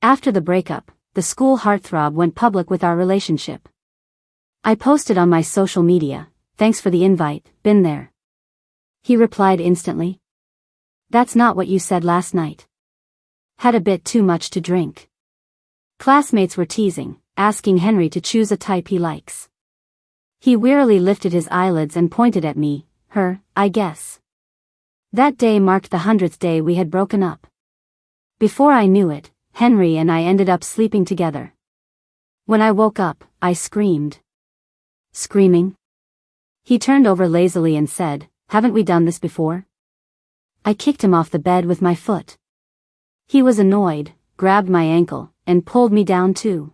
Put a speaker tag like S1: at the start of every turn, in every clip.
S1: After the breakup, the school heartthrob went public with our relationship. I posted on my social media, "Thanks for the invite, been there." He replied instantly, "That's not what you said last night. Had a bit too much to drink." Classmates were teasing, asking Henry to choose a type he likes. He wearily lifted his eyelids and pointed at me, "Her, I guess." That day marked the 100th day we had broken up. Before I knew it, Henry and I ended up sleeping together. When I woke up, I screamed. "Screaming?" He turned over lazily and said, "Haven't we done this before?" I kicked him off the bed with my foot. He was annoyed, grabbed my ankle, and pulled me down too.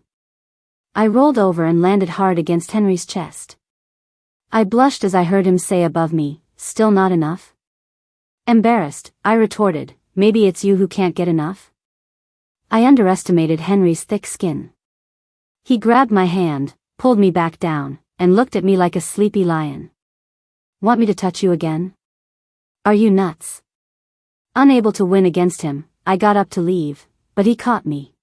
S1: I rolled over and landed hard against Henry's chest. I blushed as I heard him say above me, "Still not enough?" Embarrassed, I retorted, "Maybe it's you who can't get enough?" I underestimated Henry's thick skin. He grabbed my hand, pulled me back down, and looked at me like a sleepy lion. "Want me to touch you again? Are you nuts?" Unable to win against him, I got up to leave, but he caught me.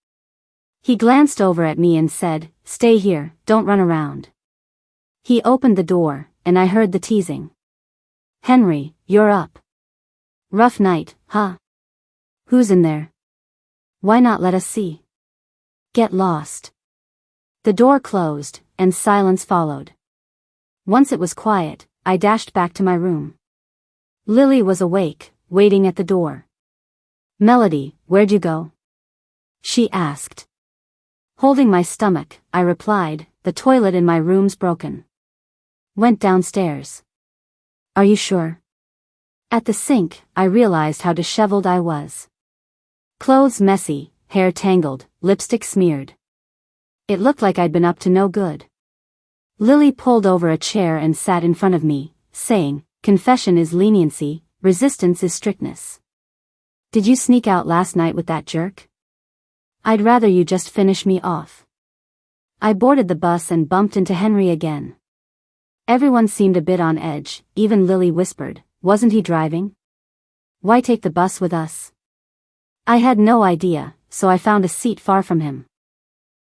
S1: He glanced over at me and said, "Stay here, don't run around." He opened the door, and I heard the teasing. "Henry, you're up. Rough night, huh? Who's in there? Why not let us see? Get lost." The door closed, and silence followed. Once it was quiet, I dashed back to my room. Lily was awake, waiting at the door. "Melody, where'd you go?" she asked. Holding my stomach, I replied, "The toilet in my room's broken. Went downstairs." "Are you sure?" At the sink, I realized how disheveled I was. Clothes messy, hair tangled, lipstick smeared. It looked like I'd been up to no good. Lily pulled over a chair and sat in front of me, saying, "Confession is leniency, resistance is strictness. Did you sneak out last night with that jerk? I'd rather you just finish me off." I boarded the bus and bumped into Henry again. Everyone seemed a bit on edge, even Lily whispered, "Wasn't he driving? Why take the bus with us?" I had no idea, so I found a seat far from him.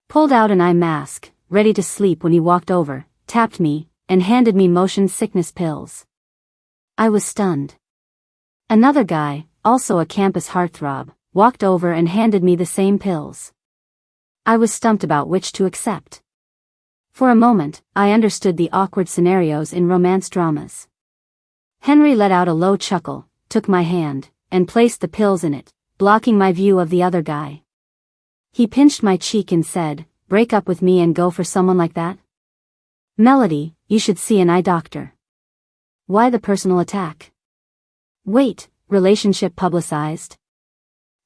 S1: Pulled out an eye mask, ready to sleep when he walked over, tapped me, and handed me motion sickness pills. I was stunned. Another guy, also a campus heartthrob, walked over and handed me the same pills. I was stumped about which to accept. For a moment, I understood the awkward scenarios in romance dramas. Henry let out a low chuckle, took my hand, and placed the pills in it, blocking my view of the other guy. He pinched my cheek and said, "Break up with me and go for someone like that? Melody, you should see an eye doctor." Why the personal attack? Wait, relationship publicized?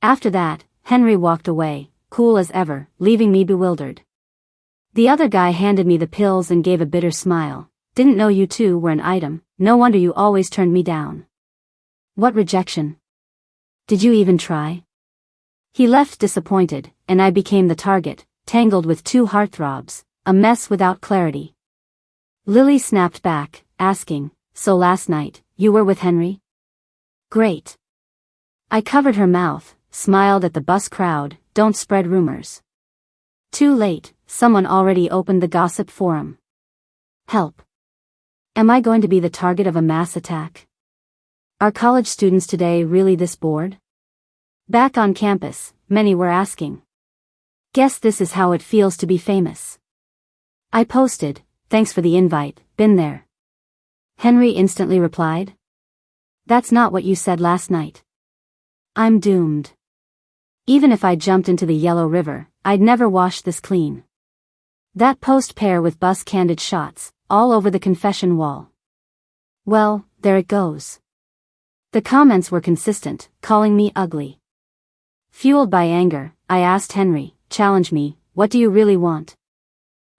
S1: After that, Henry walked away, cool as ever, leaving me bewildered. The other guy handed me the pills and gave a bitter smile. "Didn't know you two were an item, no wonder you always turned me down." What rejection? Did you even try? He left disappointed, and I became the target, tangled with two heartthrobs, a mess without clarity. Lily snapped back, asking, "So last night, you were with Henry?" Great. I covered her mouth, smiled at the bus crowd, "Don't spread rumors." Too late, someone already opened the gossip forum. Help. Am I going to be the target of a mass attack? Are college students today really this bored? Back on campus, many were asking. Guess this is how it feels to be famous. I posted, "Thanks for the invite, been there." Henry instantly replied, "That's not what you said last night." I'm doomed. Even if I jumped into the Yellow River, I'd never wash this clean. That post pair with bus candid shots, all over the confession wall. Well, there it goes. The comments were consistent, calling me ugly. Fueled by anger, I asked Henry, "Challenge me, what do you really want?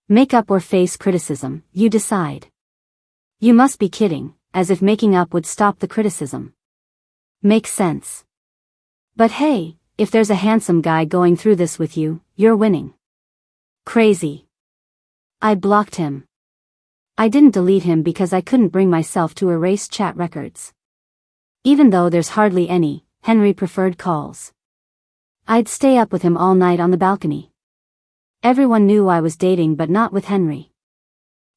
S1: Make up or face criticism, you decide." You must be kidding, as if making up would stop the criticism. Makes sense. But hey, if there's a handsome guy going through this with you, you're winning. Crazy. I blocked him. I didn't delete him because I couldn't bring myself to erase chat records. Even though there's hardly any, Henry preferred calls. I'd stay up with him all night on the balcony. Everyone knew I was dating, but not with Henry.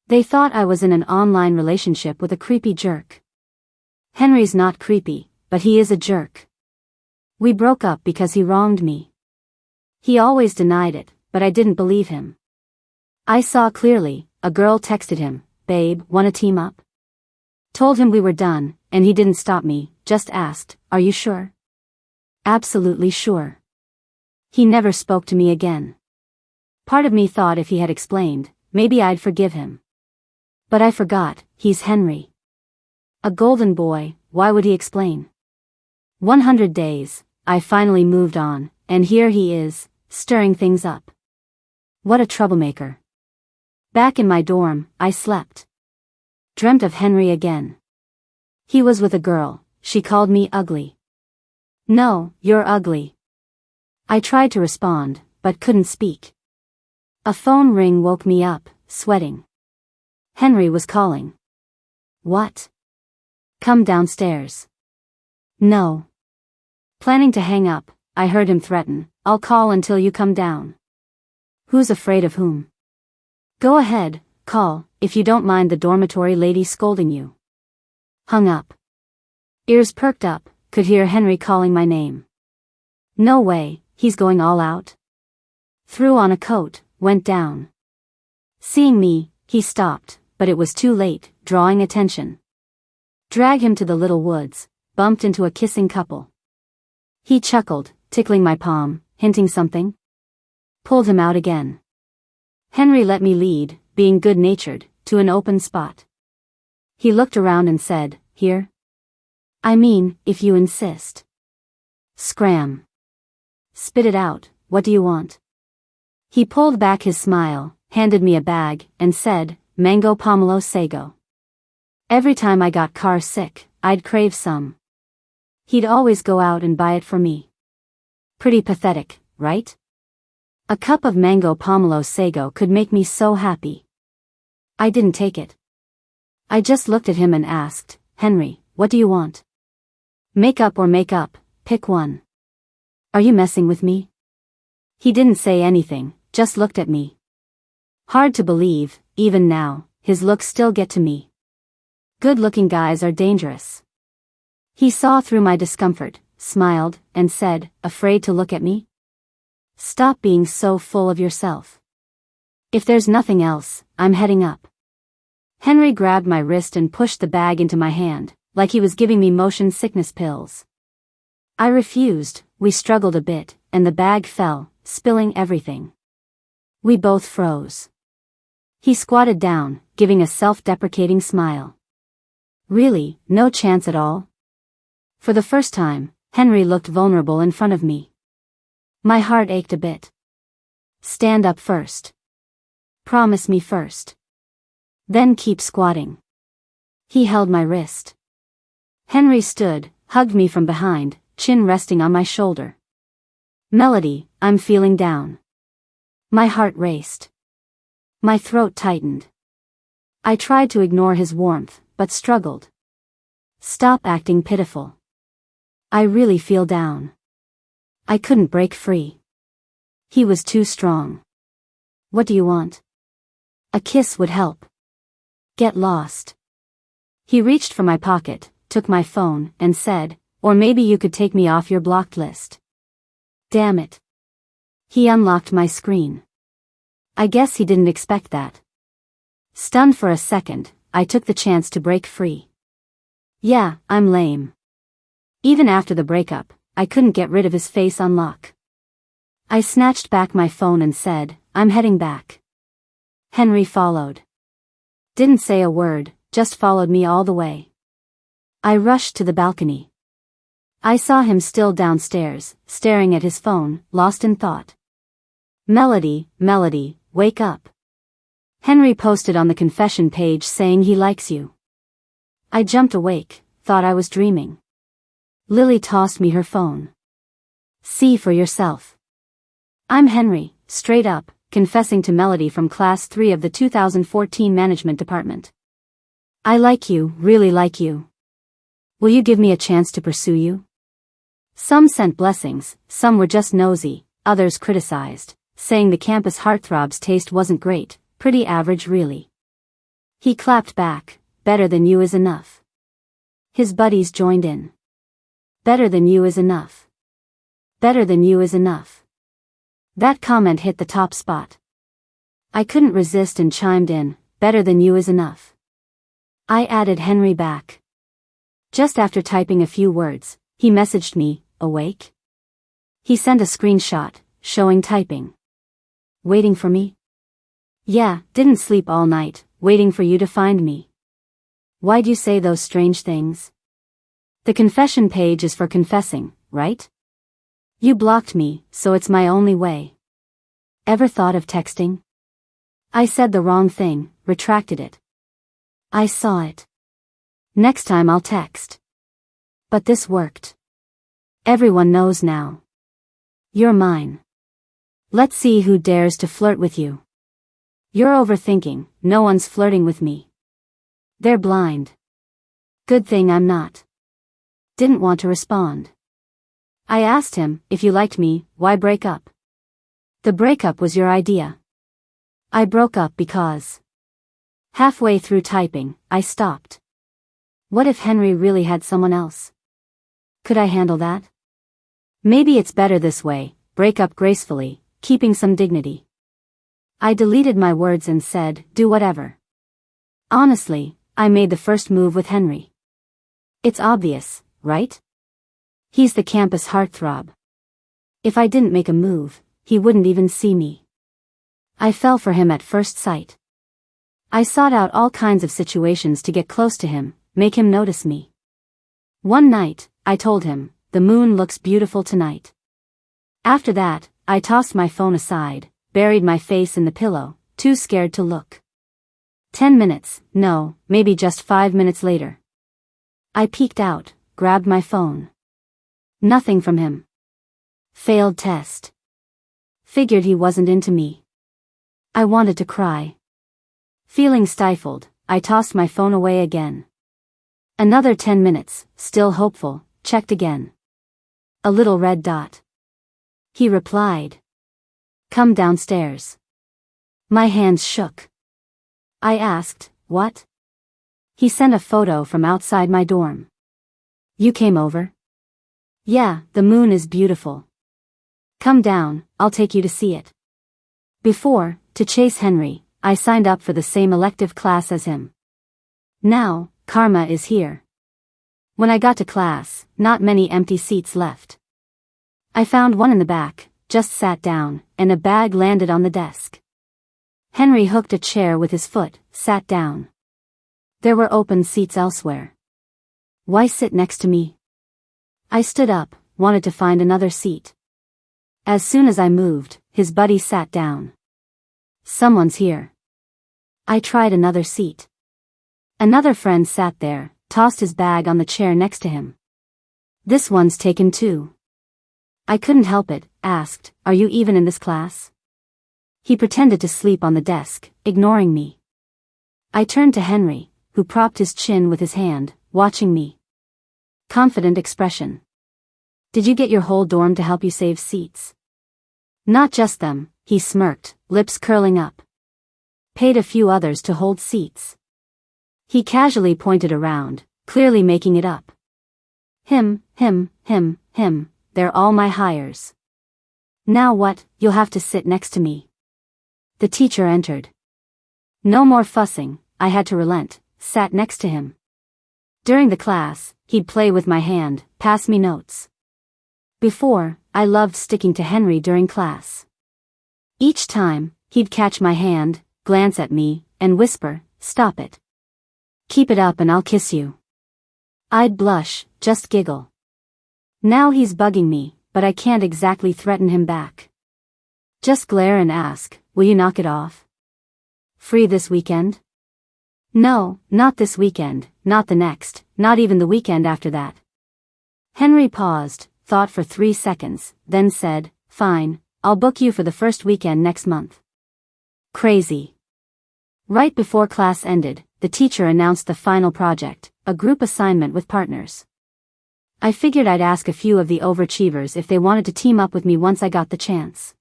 S1: They thought I was in an online relationship with a creepy jerk. Henry's not creepy, but he is a jerk. We broke up because he wronged me. He always denied it, but I didn't believe him. I saw clearly. A girl texted him, "Babe, wanna team up?" Told him we were done, and he didn't stop me, just asked, "Are you sure?" Absolutely sure. He never spoke to me again. Part of me thought if he had explained, maybe I'd forgive him. But I forgot, he's Henry. A golden boy, why would he explain? 100 days, I finally moved on, and here he is, stirring things up. What a troublemaker. Back in my dorm, I slept. Dreamt of Henry again. He was with a girl, she called me ugly. No, you're ugly. I tried to respond, but couldn't speak. A phone ring woke me up, sweating. Henry was calling. What? Come downstairs. No. Planning to hang up, I heard him threaten, "I'll call until you come down." Who's afraid of whom? Go ahead, call, if you don't mind the dormitory lady scolding you. Hung up. Ears perked up, could hear Henry calling my name. No way, he's going all out. Threw on a coat, went down. Seeing me, he stopped, but it was too late, drawing attention. Drag him to the little woods, bumped into a kissing couple. He chuckled, tickling my palm, hinting something. Pulled him out again. Henry let me lead, being good-natured, to an open spot. He looked around and said, "Here?" I mean, if you insist. Scram. Spit it out, what do you want? He pulled back his smile, handed me a bag, and said, "Mango pomelo sago." Every time I got car sick, I'd crave some. He'd always go out and buy it for me. Pretty pathetic, right? A cup of mango pomelo sago could make me so happy. I didn't take it. I just looked at him and asked, "Henry, what do you want?" Make up or make up, pick one. Are you messing with me? He didn't say anything, just looked at me. Hard to believe, even now, his looks still get to me. Good-looking guys are dangerous. He saw through my discomfort, smiled, and said, "Afraid to look at me? Stop being so full of yourself. If there's nothing else, I'm heading up." Henry grabbed my wrist and pushed the bag into my hand, like he was giving me motion sickness pills. I refused, we struggled a bit, and the bag fell, spilling everything. We both froze. He squatted down, giving a self-deprecating smile. Really, no chance at all? For the first time, Henry looked vulnerable in front of me. My heart ached a bit. Stand up first. Promise me first. Then keep squatting. He held my wrist. Henry stood, hugged me from behind, chin resting on my shoulder. "Melody, I'm feeling down." My heart raced. My throat tightened. I tried to ignore his warmth, but struggled. "Stop acting pitiful. I really feel down." I couldn't break free. He was too strong. "What do you want?" "A kiss would help." "Get lost." He reached for my pocket, took my phone, and said, "Or maybe you could take me off your blocked list." Damn it. He unlocked my screen. I guess he didn't expect that. Stunned for a second, I took the chance to break free. Yeah, I'm lame. Even after the breakup, I couldn't get rid of his face on lock. I snatched back my phone and said, "I'm heading back." Henry followed. Didn't say a word, just followed me all the way. I rushed to the balcony. I saw him still downstairs, staring at his phone, lost in thought. "Melody, Melody, wake up. Henry posted on the confession page saying he likes you." I jumped awake, thought I was dreaming. Lily tossed me her phone. "See for yourself. I'm Henry, straight up, confessing to Melody from Class 3 of the 2014 Management Department. I like you, really like you. Will you give me a chance to pursue you?" Some sent blessings, some were just nosy, others criticized, saying the campus heartthrob's taste wasn't great, pretty average really. He clapped back, better than you is enough. His buddies joined in. Better than you is enough. Better than you is enough. That comment hit the top spot. I couldn't resist and chimed in, better than you is enough. I added Henry back. Just after typing a few words, he messaged me, awake? He sent a screenshot, showing typing. Waiting for me? Yeah, didn't sleep all night, waiting for you to find me. Why'd you say those strange things? The confession page is for confessing, right? You blocked me, so it's my only way. Ever thought of texting? I said the wrong thing, retracted it. I saw it. Next time I'll text. But this worked. Everyone knows now. You're mine. Let's see who dares to flirt with you. You're overthinking, no one's flirting with me. They're blind. Good thing I'm not. Didn't want to respond. I asked him, if you liked me, why break up? The breakup was your idea. I broke up because. Halfway through typing, I stopped. What if Henry really had someone else? Could I handle that? Maybe it's better this way, break up gracefully, keeping some dignity. I deleted my words and said, do whatever. Honestly, I made the first move with Henry. It's obvious, right? He's the campus heartthrob. If I didn't make a move, he wouldn't even see me. I fell for him at first sight. I sought out all kinds of situations to get close to him, make him notice me. One night, I told him, the moon looks beautiful tonight. After that, I tossed my phone aside, buried my face in the pillow, too scared to look. 10 minutes, no, maybe just 5 minutes later. I peeked out, grabbed my phone. Nothing from him. Failed test. Figured he wasn't into me. I wanted to cry. Feeling stifled, I tossed my phone away again. Another 10 minutes, still hopeful, checked again. A little red dot. He replied. Come downstairs. My hands shook. I asked, what? He sent a photo from outside my dorm. You came over? Yeah, the moon is beautiful. Come down, I'll take you to see it. Before, to chase Henry, I signed up for the same elective class as him. Now, karma is here. When I got to class, not many empty seats left. I found one in the back, just sat down, and a bag landed on the desk. Henry hooked a chair with his foot, sat down. There were open seats elsewhere. Why sit next to me? I stood up, wanted to find another seat. As soon as I moved, his buddy sat down. Someone's here. I tried another seat. Another friend sat there, tossed his bag on the chair next to him. This one's taken too. I couldn't help it, asked, are you even in this class? He pretended to sleep on the desk, ignoring me. I turned to Henry, who propped his chin with his hand, watching me. Confident expression. Did you get your whole dorm to help you save seats? Not just them, he smirked, lips curling up. Paid a few others to hold seats. He casually pointed around, clearly making it up. Him, they're all my hires. Now what, you'll have to sit next to me. The teacher entered. No more fussing, I had to relent, sat next to him. During the class, he'd play with my hand, pass me notes. Before, I loved sticking to Henry during class. Each time, he'd catch my hand, glance at me, and whisper, stop it. Keep it up and I'll kiss you. I'd blush, just giggle. Now he's bugging me, but I can't exactly threaten him back. Just glare and ask, will you knock it off? Free this weekend? No, not this weekend, not the next, not even the weekend after that. Henry paused, thought for 3 seconds, then said, fine, I'll book you for the first weekend next month. Crazy. Right before class ended, the teacher announced the final project, a group assignment with partners. I figured I'd ask a few of the overachievers if they wanted to team up with me once I got the chance.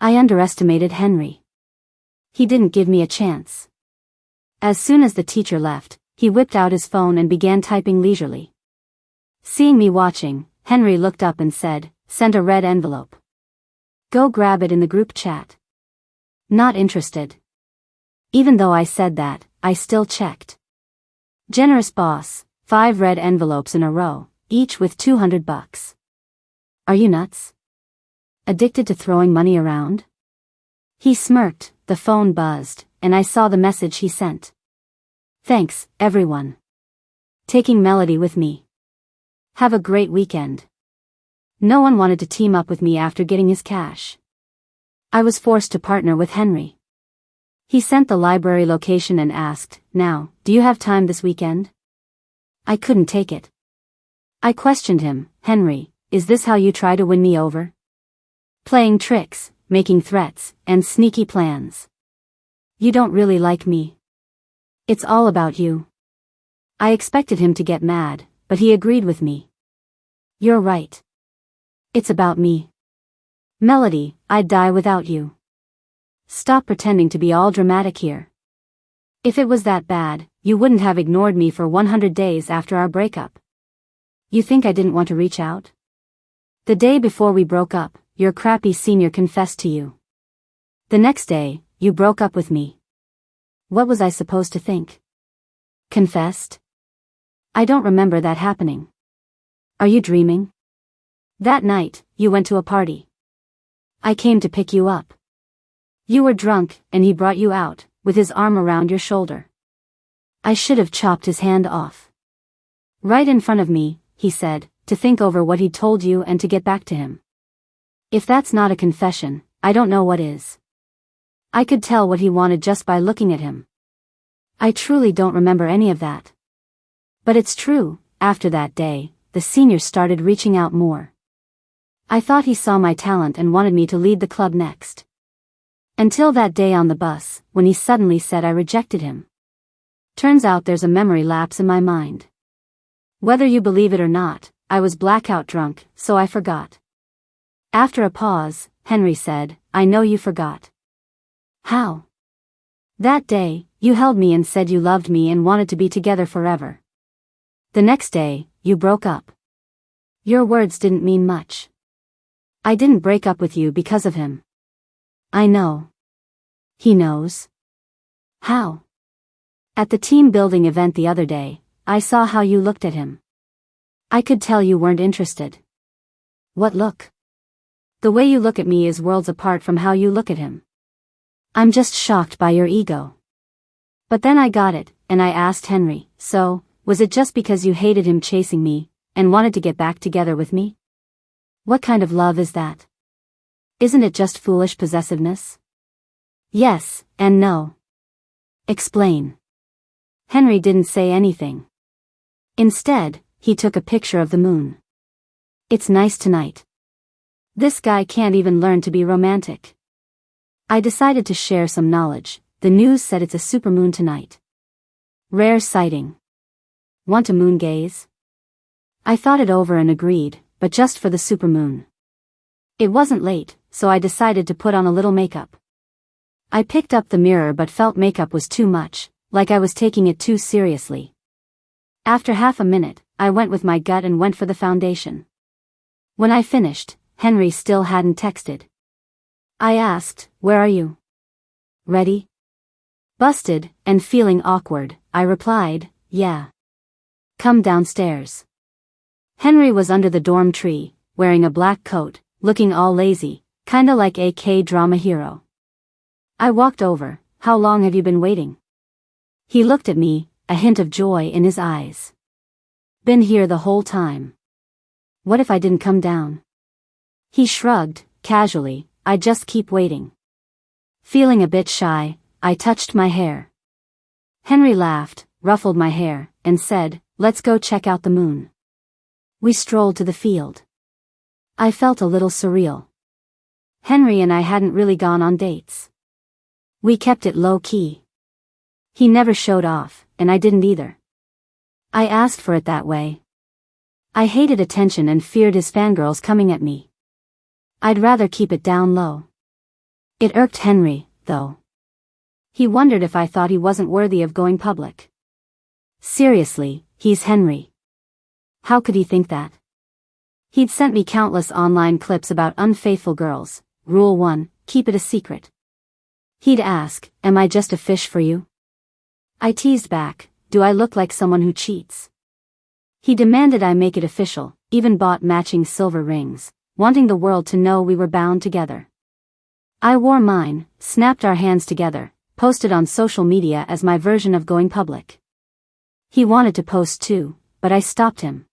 S1: I underestimated Henry. He didn't give me a chance. As soon as the teacher left, he whipped out his phone and began typing leisurely. Seeing me watching, Henry looked up and said, "Send a red envelope. Go grab it in the group chat." Not interested. Even though I said that, I still checked. Generous boss, 5 red envelopes in a row, each with $200. Are you nuts? Addicted to throwing money around? He smirked, the phone buzzed, and I saw the message he sent. Thanks, everyone. Taking Melody with me. Have a great weekend. No one wanted to team up with me after getting his cash. I was forced to partner with Henry. He sent the library location and asked, "Now, do you have time this weekend?" I couldn't take it. I questioned him, "Henry, is this how you try to win me over? Playing tricks, making threats, and sneaky plans. You don't really like me. It's all about you." I expected him to get mad, but he agreed with me. "You're right. It's about me. Melody, I'd die without you. Stop pretending to be all dramatic here. If it was that bad, you wouldn't have ignored me for 100 days after our breakup. You think I didn't want to reach out? The day before we broke up, your crappy senior confessed to you. The next day, you broke up with me. What was I supposed to think? Confessed? I don't remember that happening. Are you dreaming? That night, you went to a party. I came to pick you up. You were drunk, and he brought you out, with his arm around your shoulder. I should have chopped his hand off. Right in front of me, he said, to think over what he'd told you and to get back to him. If that's not a confession, I don't know what is. I could tell what he wanted just by looking at him. I truly don't remember any of that. But it's true, after that day, the senior started reaching out more. I thought he saw my talent and wanted me to lead the club next. Until that day on the bus, when he suddenly said I rejected him. Turns out there's a memory lapse in my mind. Whether you believe it or not, I was blackout drunk, so I forgot. After a pause, Henry said, "I know you forgot." How? That day, you held me and said you loved me and wanted to be together forever. The next day, you broke up. Your words didn't mean much. I didn't break up with you because of him. I know. He knows. How? At the team building event the other day, I saw how you looked at him. I could tell you weren't interested. What look? The way you look at me is worlds apart from how you look at him. I'm just shocked by your ego. But then I got it, and I asked Henry, "So, was it just because you hated him chasing me, and wanted to get back together with me? What kind of love is that? Isn't it just foolish possessiveness?" Yes, and no. Explain. Henry didn't say anything. Instead, he took a picture of the moon. It's nice tonight. This guy can't even learn to be romantic. I decided to share some knowledge. The news said it's a supermoon tonight. Rare sighting. Want to moon gaze? I thought it over and agreed, but just for the supermoon. It wasn't late, so I decided to put on a little makeup. I picked up the mirror but felt makeup was too much, like I was taking it too seriously. After half a minute, I went with my gut and went for the foundation. When I finished, Henry still hadn't texted. I asked, "Where are you?" "Ready?" Busted, and feeling awkward, I replied, "Yeah." "Come downstairs." Henry was under the dorm tree, wearing a black coat, looking all lazy, kinda like a K-drama hero. I walked over. "How long have you been waiting?" He looked at me, a hint of joy in his eyes. "Been here the whole time." "What if I didn't come down?" He shrugged, casually, "I'd just keep waiting." Feeling a bit shy, I touched my hair. Henry laughed, ruffled my hair, and said, "Let's go check out the moon." We strolled to the field. I felt a little surreal. Henry and I hadn't really gone on dates. We kept it low-key. He never showed off, and I didn't either. I asked for it that way. I hated attention and feared his fangirls coming at me. I'd rather keep it down low. It irked Henry, though. He wondered if I thought he wasn't worthy of going public. Seriously, he's Henry. How could he think that? He'd sent me countless online clips about unfaithful girls. Rule 1, keep it a secret. He'd ask, am I just a fish for you? I teased back, do I look like someone who cheats? He demanded I make it official, even bought matching silver rings, wanting the world to know we were bound together. I wore mine, snapped our hands together, posted on social media as my version of going public. He wanted to post too, but I stopped him.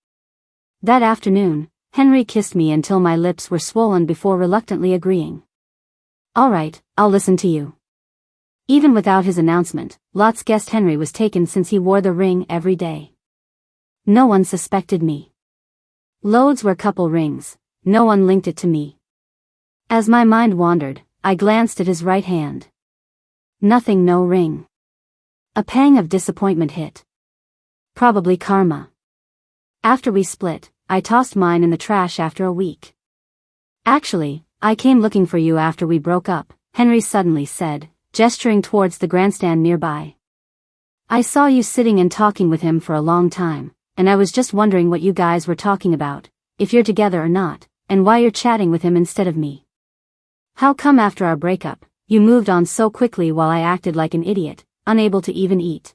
S1: That afternoon, Henry kissed me until my lips were swollen before reluctantly agreeing. All right, I'll listen to you. Even without his announcement, lots guessed Henry was taken since he wore the ring every day. No one suspected me. Loads were couple rings, no one linked it to me. As my mind wandered, I glanced at his right hand. Nothing, no ring. A pang of disappointment hit. Probably karma. After we split, I tossed mine in the trash after a week. Actually, I came looking for you after we broke up, Henry suddenly said, gesturing towards the grandstand nearby. I saw you sitting and talking with him for a long time, and I was just wondering what you guys were talking about, if you're together or not, and why you're chatting with him instead of me. How come after our breakup, you moved on so quickly while I acted like an idiot, unable to even eat?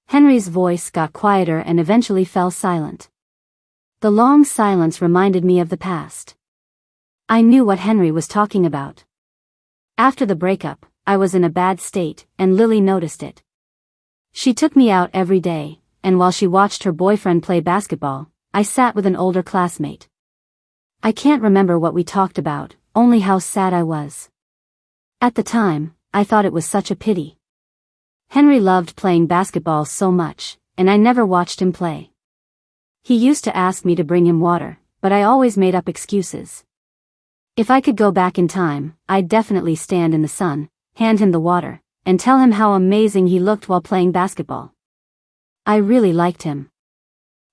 S1: Henry's voice got quieter and eventually fell silent. The long silence reminded me of the past. I knew what Henry was talking about. After the breakup, I was in a bad state, and Lily noticed it. She took me out every day, and while she watched her boyfriend play basketball, I sat with an older classmate. I can't remember what we talked about, only how sad I was. At the time, I thought it was such a pity. Henry loved playing basketball so much, and I never watched him play. He used to ask me to bring him water, but I always made up excuses. If I could go back in time, I'd definitely stand in the sun, hand him the water, and tell him how amazing he looked while playing basketball. I really liked him.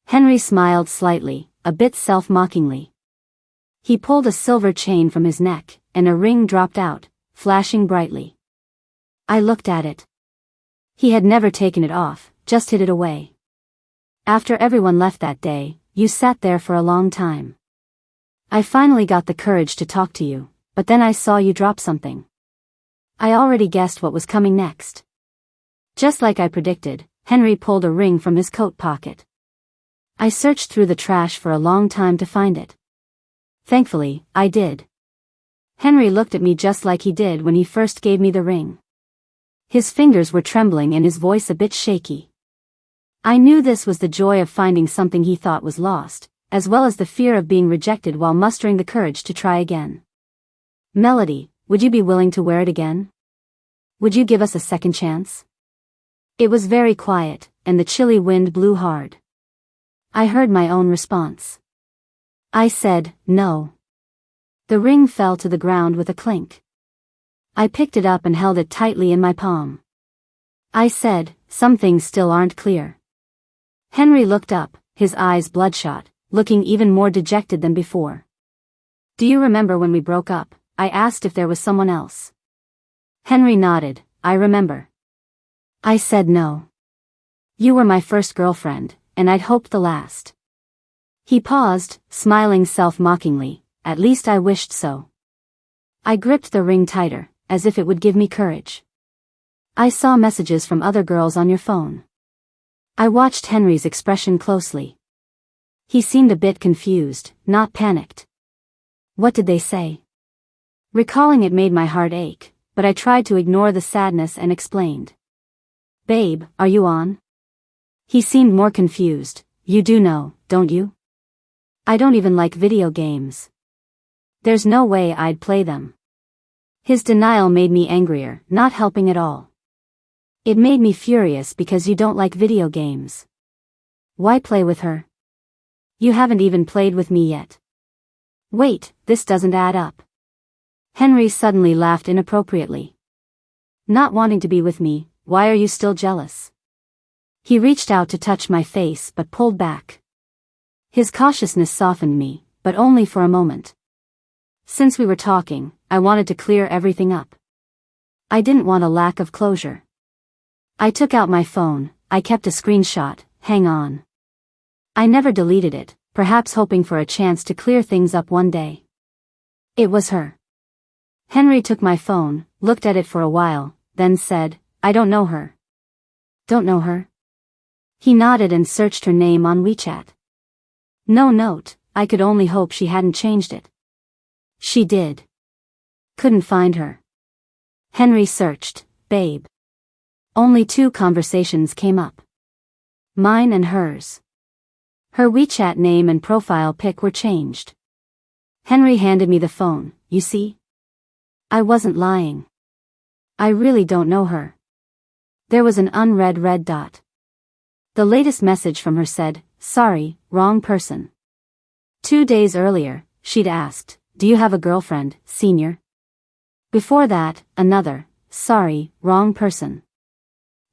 S1: Henry smiled slightly, a bit self-mockingly. He pulled a silver chain from his neck, and a ring dropped out, flashing brightly. I looked at it. He had never taken it off, just hid it away. After everyone left that day, you sat there for a long time. I finally got the courage to talk to you, but then I saw you drop something. I already guessed what was coming next. Just like I predicted, Henry pulled a ring from his coat pocket. I searched through the trash for a long time to find it. Thankfully, I did. Henry looked at me just like he did when he first gave me the ring. His fingers were trembling and his voice a bit shaky. I knew this was the joy of finding something he thought was lost, as well as the fear of being rejected while mustering the courage to try again. Melody, would you be willing to wear it again? Would you give us a second chance? It was very quiet, and the chilly wind blew hard. I heard my own response. I said, no. The ring fell to the ground with a clink. I picked it up and held it tightly in my palm. I said, some things still aren't clear. Henry looked up, his eyes bloodshot, looking even more dejected than before. Do you remember when we broke up? I asked if there was someone else. Henry nodded, I remember. I said no. You were my first girlfriend, and I'd hoped the last. He paused, smiling self-mockingly, at least I wished so. I gripped the ring tighter, as if it would give me courage. I saw messages from other girls on your phone. I watched Henry's expression closely. He seemed a bit confused, not panicked. What did they say? Recalling it made my heart ache, but I tried to ignore the sadness and explained. Babe, are you on? He seemed more confused. You do know, don't you? I don't even like video games. There's no way I'd play them. His denial made me angrier, not helping at all. It made me furious because you don't like video games. Why play with her? You haven't even played with me yet. Wait, this doesn't add up. Henry suddenly laughed inappropriately. Not wanting to be with me, why are you still jealous? He reached out to touch my face but pulled back. His cautiousness softened me, but only for a moment. Since we were talking, I wanted to clear everything up. I didn't want a lack of closure. I took out my phone. I kept a screenshot. Hang on. I never deleted it, perhaps hoping for a chance to clear things up one day. It was her. Henry took my phone, looked at it for a while, then said, I don't know her. Don't know her? He nodded and searched her name on WeChat. No note. I could only hope she hadn't changed it. She did. Couldn't find her. Henry searched, babe. Only 2 conversations came up. Mine and hers. Her WeChat name and profile pic were changed. Henry handed me the phone. You see? I wasn't lying. I really don't know her. There was an unread red dot. The latest message from her said, sorry, wrong person. 2 days earlier, she'd asked, do you have a girlfriend, senior? Before that, another, sorry, wrong person.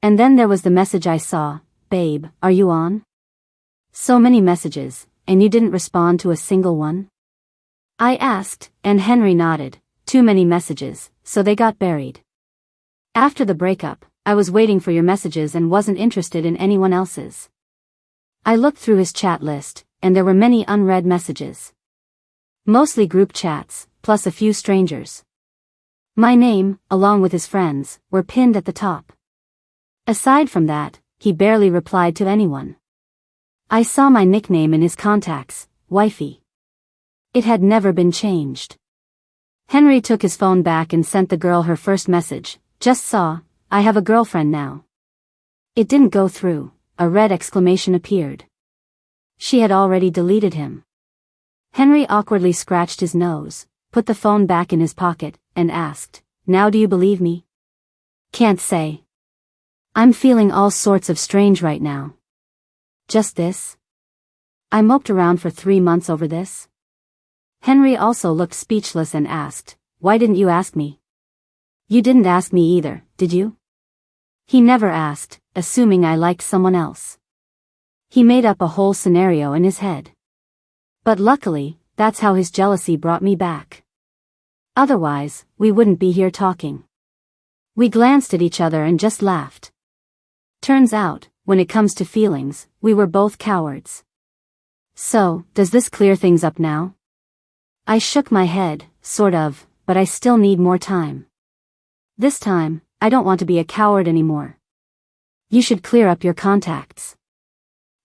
S1: And then there was the message I saw, babe, are you on? So many messages, and you didn't respond to a single one? I asked, and Henry nodded, too many messages, so they got buried. After the breakup, I was waiting for your messages and wasn't interested in anyone else's. I looked through his chat list, and there were many unread messages. Mostly group chats, plus a few strangers. My name, along with his friends, were pinned at the top. Aside from that, he barely replied to anyone. I saw my nickname in his contacts, Wifey. It had never been changed. Henry took his phone back and sent the girl her first message, just saw, I have a girlfriend now. It didn't go through, a red exclamation appeared. She had already deleted him. Henry awkwardly scratched his nose, put the phone back in his pocket, and asked, now do you believe me? Can't say. I'm feeling all sorts of strange right now. Just this? I moped around for 3 months over this. Henry also looked speechless and asked, why didn't you ask me? You didn't ask me either, did you? He never asked, assuming I liked someone else. He made up a whole scenario in his head. But luckily, that's how his jealousy brought me back. Otherwise, we wouldn't be here talking. We glanced at each other and just laughed. Turns out, when it comes to feelings, we were both cowards. So, does this clear things up now? I shook my head, sort of, but I still need more time. This time, I don't want to be a coward anymore. You should clear up your contacts.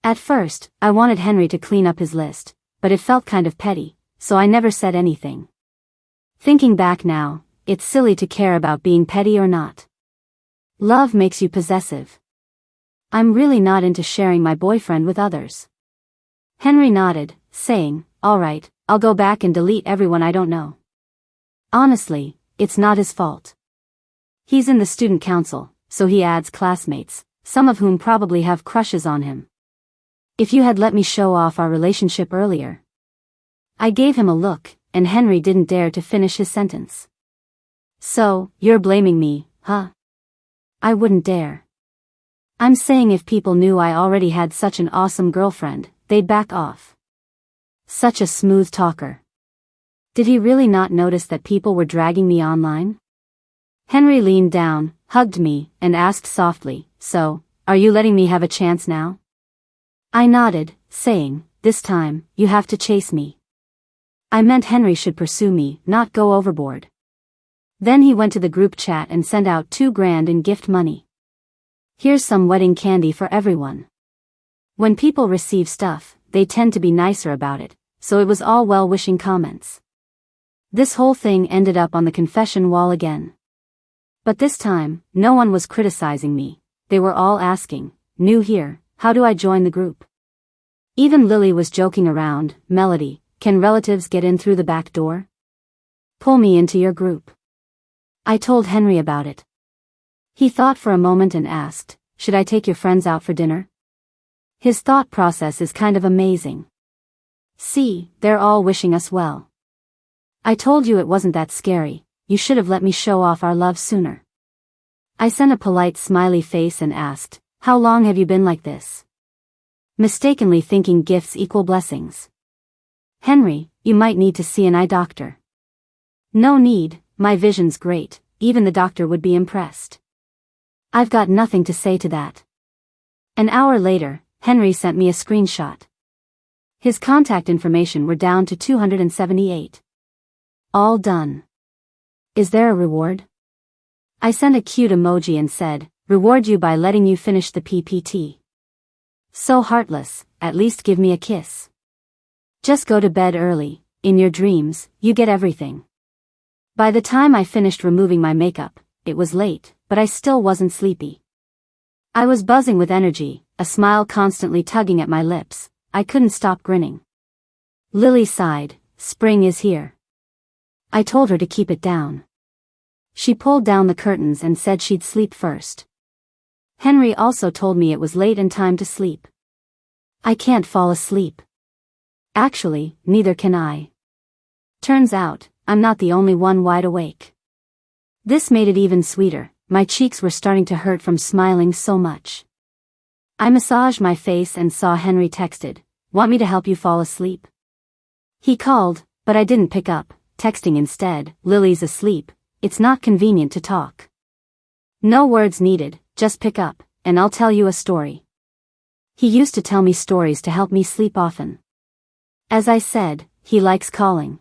S1: At first, I wanted Henry to clean up his list, but it felt kind of petty, so I never said anything. Thinking back now, it's silly to care about being petty or not. Love makes you possessive. I'm really not into sharing my boyfriend with others. Henry nodded, saying, all right, I'll go back and delete everyone I don't know. Honestly, it's not his fault. He's in the student council, so he adds classmates, some of whom probably have crushes on him. If you had let me show off our relationship earlier. I gave him a look, and Henry didn't dare to finish his sentence. So, you're blaming me, huh? I wouldn't dare. I'm saying if people knew I already had such an awesome girlfriend, they'd back off. Such a smooth talker. Did he really not notice that people were dragging me online? Henry leaned down, hugged me, and asked softly, so, are you letting me have a chance now? I nodded, saying, this time, you have to chase me. I meant Henry should pursue me, not go overboard. Then he went to the group chat and sent out $2,000 in gift money. Here's some wedding candy for everyone. When people receive stuff, they tend to be nicer about it, so it was all well-wishing comments. This whole thing ended up on the confession wall again. But this time, no one was criticizing me. They were all asking, new here, how do I join the group? Even Lily was joking around, Melody, can relatives get in through the back door? Pull me into your group. I told Henry about it. He thought for a moment and asked, should I take your friends out for dinner? His thought process is kind of amazing. See, they're all wishing us well. I told you it wasn't that scary. You should have let me show off our love sooner. I sent a polite smiley face and asked, how long have you been like this? mistakenly thinking gifts equal blessings. Henry, you might need to see an eye doctor. No need, my vision's great, even the doctor would be impressed. I've got nothing to say to that. An hour later, Henry sent me a screenshot. His contact information were down to 278. All done. Is there a reward? I sent a cute emoji and said, reward you by letting you finish the PPT. So heartless, at least give me a kiss. Just go to bed early, in your dreams, you get everything. By the time I finished removing my makeup, it was late, but I still wasn't sleepy. I was buzzing with energy, a smile constantly tugging at my lips. I couldn't stop grinning. Lily sighed, spring is here. I told her to keep it down. She pulled down the curtains and said she'd sleep first. Henry also told me it was late and time to sleep. I can't fall asleep. Actually, neither can I. Turns out, I'm not the only one wide awake. This made it even sweeter, my cheeks were starting to hurt from smiling so much. I massaged my face and saw Henry texted, want me to help you fall asleep? He called, but I didn't pick up, texting instead, Lily's asleep, it's not convenient to talk. No words needed, just pick up, and I'll tell you a story. He used to tell me stories to help me sleep often. As I said, he likes calling.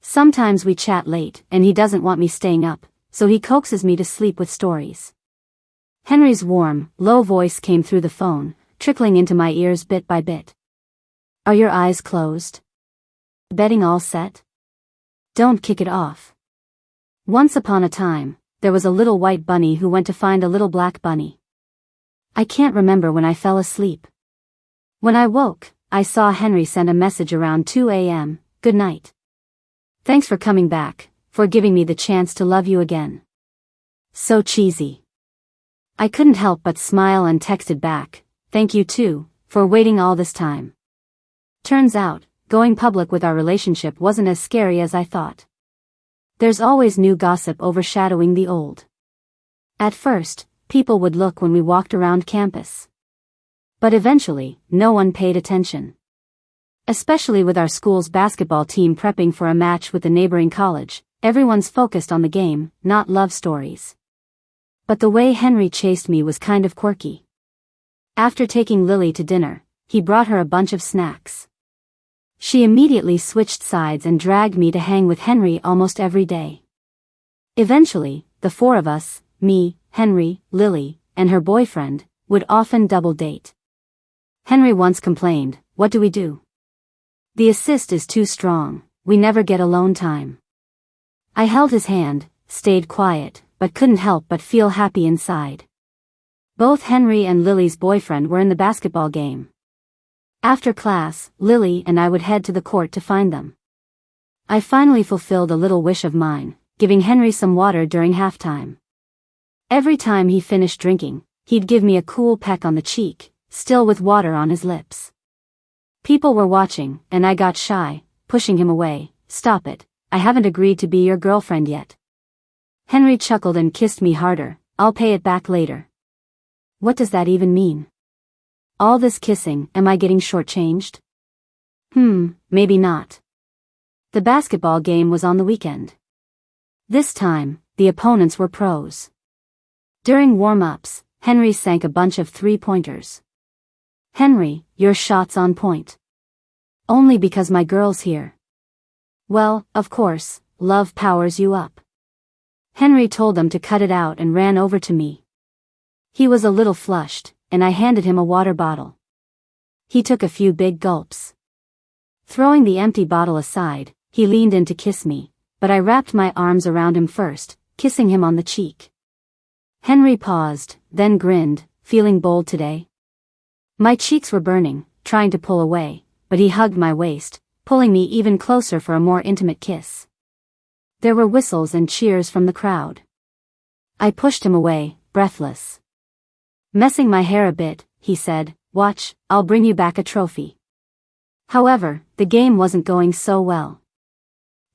S1: Sometimes we chat late, and he doesn't want me staying up, so he coaxes me to sleep with stories. Henry's warm, low voice came through the phone, trickling into my ears bit by bit. Are your eyes closed? Bedding all set? Don't kick it off. Once upon a time, there was a little white bunny who went to find a little black bunny. I can't remember when I fell asleep. When I woke, I saw Henry send a message around 2 a.m., good night. Thanks for coming back, for giving me the chance to love you again. So cheesy. I couldn't help but smile and texted back, thank you too, for waiting all this time. Turns out, going public with our relationship wasn't as scary as I thought. There's always new gossip overshadowing the old. At first, people would look when we walked around campus. But eventually, no one paid attention. Especially with our school's basketball team prepping for a match with the neighboring college, everyone's focused on the game, not love stories. But the way Henry chased me was kind of quirky. After taking Lily to dinner, he brought her a bunch of snacks. She immediately switched sides and dragged me to hang with Henry almost every day. Eventually, the four of us, me, Henry, Lily, and her boyfriend, would often double date. Henry once complained, what do we do? The assist is too strong, we never get alone time. I held his hand, stayed quiet, but couldn't help but feel happy inside. Both Henry and Lily's boyfriend were in the basketball game. After class, Lily and I would head to the court to find them. I finally fulfilled a little wish of mine, giving Henry some water during halftime. Every time he finished drinking, he'd give me a cool peck on the cheek, still with water on his lips. People were watching, and I got shy, pushing him away. Stop it, I haven't agreed to be your girlfriend yet. Henry chuckled and kissed me harder, I'll pay it back later. What does that even mean? All this kissing, am I getting shortchanged? Maybe not. The basketball game was on the weekend. This time, the opponents were pros. During warm-ups, Henry sank a bunch of three-pointers. Henry, your shot's on point. Only because my girl's here. Well, of course, love powers you up. Henry told them to cut it out and ran over to me. He was a little flushed, and I handed him a water bottle. He took a few big gulps. Throwing the empty bottle aside, he leaned in to kiss me, but I wrapped my arms around him first, kissing him on the cheek. Henry paused, then grinned, feeling bold today. My cheeks were burning, trying to pull away, but he hugged my waist, pulling me even closer for a more intimate kiss. There were whistles and cheers from the crowd. I pushed him away, breathless. Messing my hair a bit, he said, watch, I'll bring you back a trophy. However, the game wasn't going so well.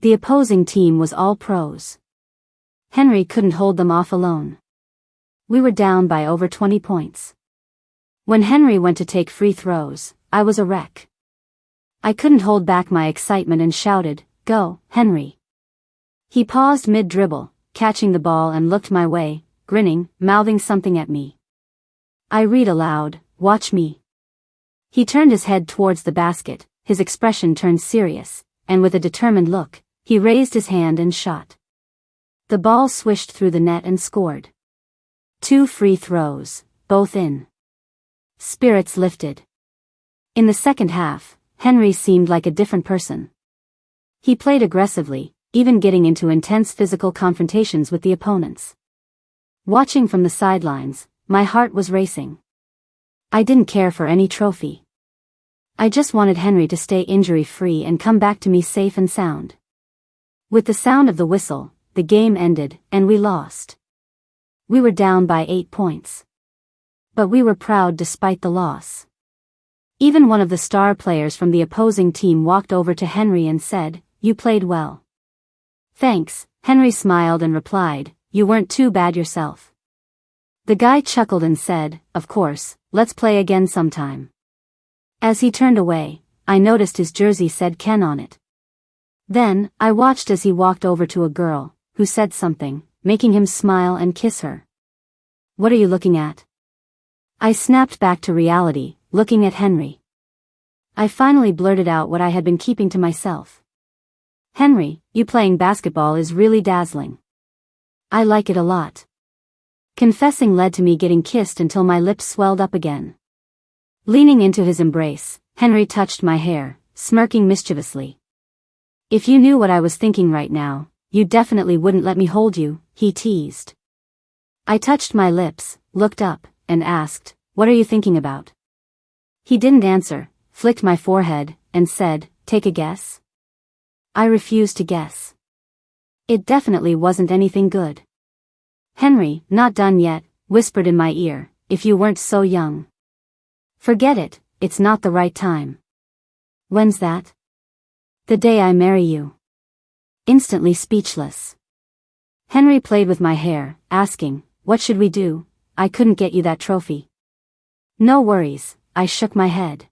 S1: The opposing team was all pros. Henry couldn't hold them off alone. We were down by over 20 points. When Henry went to take free throws, I was a wreck. I couldn't hold back my excitement and shouted, "Go, Henry." He paused mid-dribble, catching the ball and looked my way, grinning, mouthing something at me. I read aloud, "Watch me." He turned his head towards the basket, his expression turned serious, and with a determined look, he raised his hand and shot. The ball swished through the net and scored. 2 free throws, both in. Spirits lifted. In the second half, Henry seemed like a different person. He played aggressively, even getting into intense physical confrontations with the opponents. Watching from the sidelines, my heart was racing. I didn't care for any trophy. I just wanted Henry to stay injury-free and come back to me safe and sound. With the sound of the whistle, the game ended, and we lost. We were down by 8 points. But we were proud despite the loss. Even one of the star players from the opposing team walked over to Henry and said, "You played well." "Thanks," Henry smiled and replied, "You weren't too bad yourself." The guy chuckled and said, "Of course, let's play again sometime." As he turned away, I noticed his jersey said Ken on it. Then, I watched as he walked over to a girl, who said something, making him smile and kiss her. "What are you looking at?" I snapped back to reality, looking at Henry. I finally blurted out what I had been keeping to myself. "Henry, you playing basketball is really dazzling. I like it a lot." Confessing led to me getting kissed until my lips swelled up again. Leaning into his embrace, Henry touched my hair, smirking mischievously. "If you knew what I was thinking right now, you definitely wouldn't let me hold you," he teased. I touched my lips, looked up, and asked, "What are you thinking about?" He didn't answer, flicked my forehead, and said, "Take a guess?" I refused to guess. It definitely wasn't anything good. Henry, not done yet, whispered in my ear, "If you weren't so young." "Forget it, it's not the right time." "When's that?" "The day I marry you." Instantly speechless. Henry played with my hair, asking, "What should we do? I couldn't get you that trophy." "No worries," I shook my head.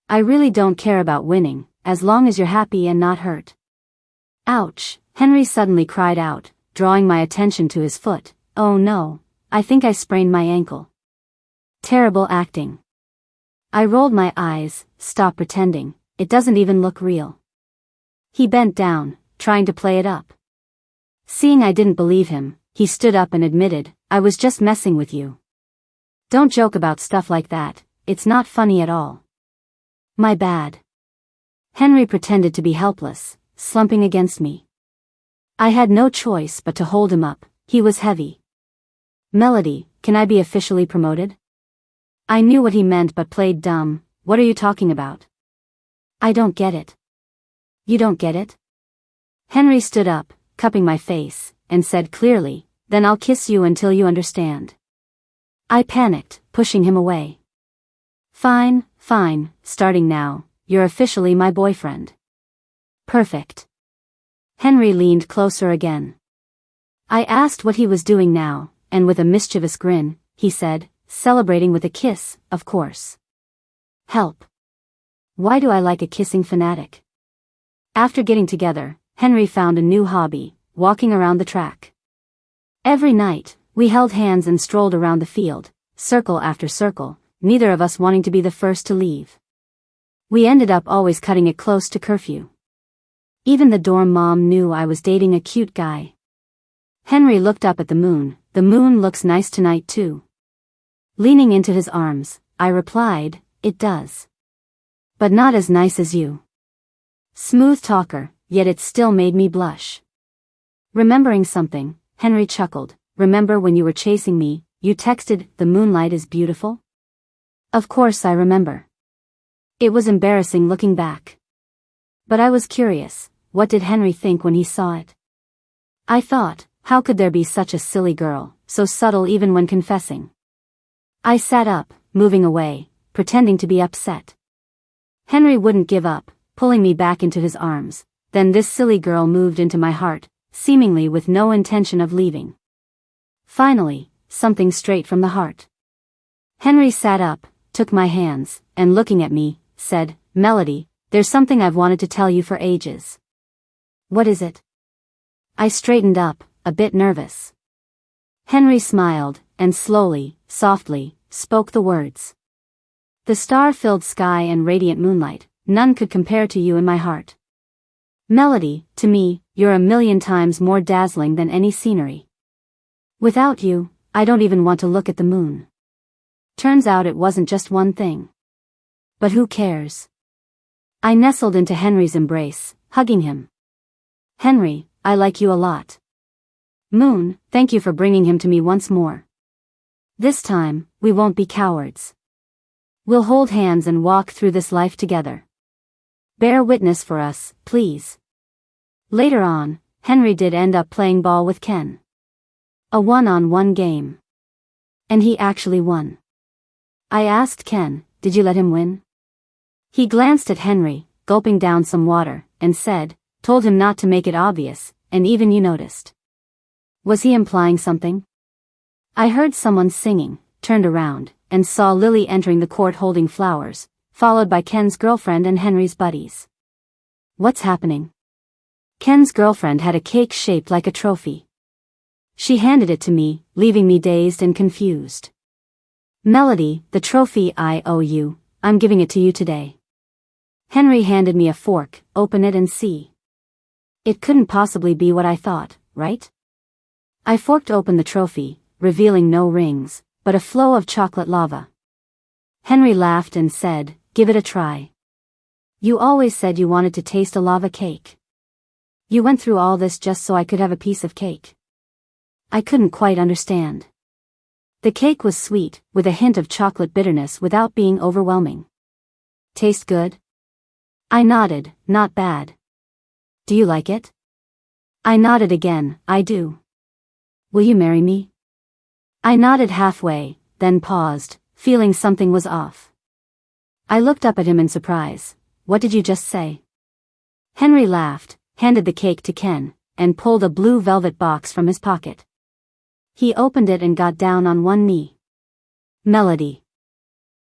S1: "I really don't care about winning, as long as you're happy and not hurt." "Ouch," Henry suddenly cried out, drawing my attention to his foot. "Oh no, I think I sprained my ankle." Terrible acting. I rolled my eyes, "Stop pretending, it doesn't even look real." He bent down, trying to play it up. Seeing I didn't believe him, he stood up and admitted, "I was just messing with you. Don't joke about stuff like that, it's not funny at all." "My bad." Henry pretended to be helpless, slumping against me. I had no choice but to hold him up, he was heavy. "Melody, can I be officially promoted?" I knew what he meant but played dumb. "What are you talking about?" "I don't get it." "You don't get it?" Henry stood up, cupping my face, and said clearly, "Then I'll kiss you until you understand." I panicked, pushing him away. Fine, starting now, you're officially my boyfriend." "Perfect." Henry leaned closer again. I asked what he was doing now, and with a mischievous grin, he said, "Celebrating with a kiss, of course." Help. Why do I like a kissing fanatic? After getting together, Henry found a new hobby, walking around the track. Every night, we held hands and strolled around the field, circle after circle, neither of us wanting to be the first to leave. We ended up always cutting it close to curfew. Even the dorm mom knew I was dating a cute guy. Henry looked up at the moon. "The moon looks nice tonight too." Leaning into his arms, I replied, "It does. But not as nice as you." Smooth talker, yet it still made me blush. Remembering something, Henry chuckled. "Remember when you were chasing me, you texted, 'The moonlight is beautiful'?" Of course I remember. It was embarrassing looking back. But I was curious, what did Henry think when he saw it? I thought, how could there be such a silly girl, so subtle even when confessing? I sat up, moving away, pretending to be upset. Henry wouldn't give up, pulling me back into his arms. Then this silly girl moved into my heart, seemingly with no intention of leaving. Finally, something straight from the heart. Henry sat up, took my hands, and looking at me, said, "Melody, there's something I've wanted to tell you for ages." "What is it?" I straightened up, a bit nervous. Henry smiled, and slowly, softly, spoke the words. "The star-filled sky and radiant moonlight, none could compare to you in my heart. Melody, to me, you're a million times more dazzling than any scenery. Without you, I don't even want to look at the moon." Turns out it wasn't just one thing. But who cares? I nestled into Henry's embrace, hugging him. "Henry, I like you a lot. Moon, thank you for bringing him to me once more. This time, we won't be cowards. We'll hold hands and walk through this life together. Bear witness for us, please." Later on, Henry did end up playing ball with Ken. A one-on-one game. And he actually won. I asked Ken, "Did you let him win?" He glanced at Henry, gulping down some water, and said, "Told him not to make it obvious, and even you noticed." Was he implying something? I heard someone singing, turned around, and saw Lily entering the court holding flowers, followed by Ken's girlfriend and Henry's buddies. What's happening? Ken's girlfriend had a cake shaped like a trophy. She handed it to me, leaving me dazed and confused. "Melody, the trophy I owe you, I'm giving it to you today." Henry handed me a fork, "Open it and see." It couldn't possibly be what I thought, right? I forked open the trophy, revealing no rings, but a flow of chocolate lava. Henry laughed and said, "Give it a try. You always said you wanted to taste a lava cake. You went through all this just so I could have a piece of cake." I couldn't quite understand. The cake was sweet, with a hint of chocolate bitterness without being overwhelming. "Taste good?" I nodded, "Not bad." "Do you like it?" I nodded again, "I do." "Will you marry me?" I nodded halfway, then paused, feeling something was off. I looked up at him in surprise. "What did you just say?" Henry laughed, handed the cake to Ken, and pulled a blue velvet box from his pocket. He opened it and got down on one knee. "Melody."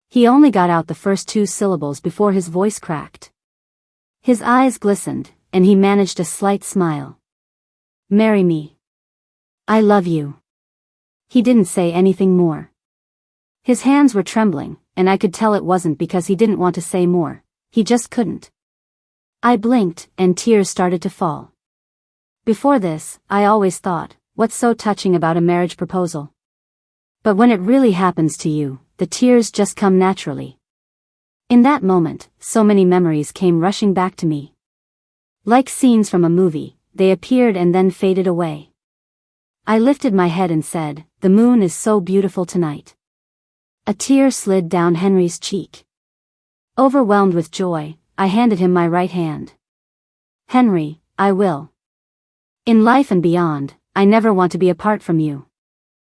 S1: He only got out the first two syllables before his voice cracked. His eyes glistened, and he managed a slight smile. "Marry me. I love you." He didn't say anything more. His hands were trembling, and I could tell it wasn't because he didn't want to say more, he just couldn't. I blinked, and tears started to fall. Before this, I always thought, what's so touching about a marriage proposal? But when it really happens to you, the tears just come naturally. In that moment, so many memories came rushing back to me. Like scenes from a movie, they appeared and then faded away. I lifted my head and said, "The moon is so beautiful tonight." A tear slid down Henry's cheek. Overwhelmed with joy, I handed him my right hand. "Henry, I will. In life and beyond, I never want to be apart from you."